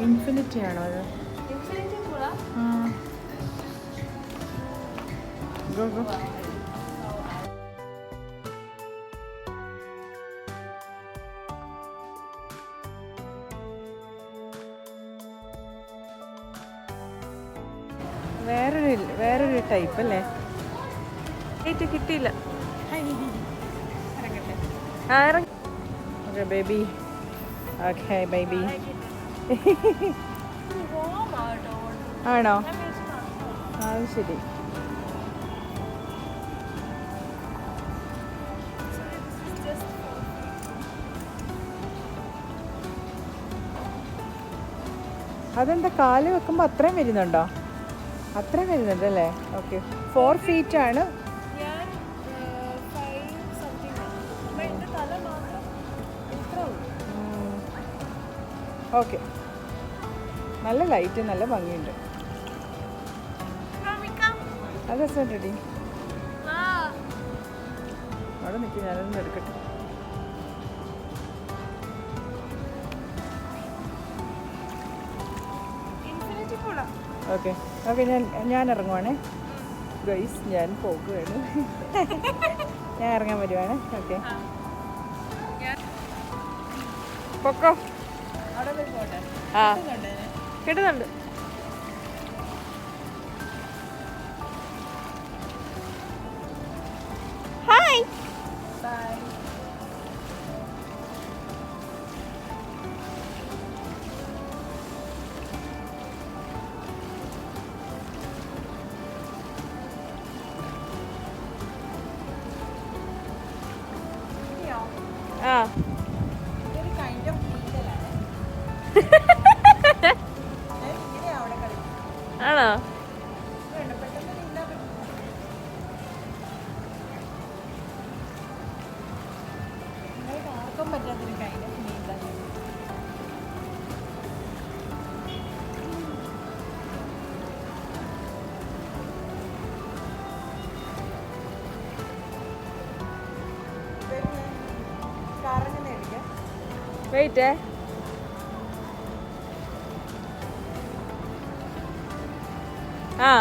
Infinity ആണോ അത്? Go go. വേറൊരു ടൈപ്പ് അല്ലേ? കിട്ടിയില്ല. Okay baby. Okay baby. ആണോ? അത് ശരി. അതെന്താ കാല് വെക്കുമ്പോൾ അത്രയും വരുന്നുണ്ടോ? അത്രയും വരുന്നുണ്ടല്ലേ? ഓക്കെ. 4 feet ആണ്. ഓക്കെ. നല്ല ലൈറ്റ്, നല്ല ഭംഗിയുണ്ട്. അത് രസമുണ്ടടി. അവിടെ നിൽക്കും, ഞാനൊന്നും എടുക്കട്ടെ. ഓക്കെ ഓക്കെ, ഞാൻ ഇറങ്ങുവാണേ ഗൈസ്. ഞാൻ പോകുകയാണ്. ഞാൻ ഇറങ്ങാൻ വരുവാണ്. ഓക്കെ പൊക്കോ. ആ കിട്ടുന്നുണ്ട്. ഹായ്. ബൈ. ആ ആണോ? വെയിറ്റ്. ആ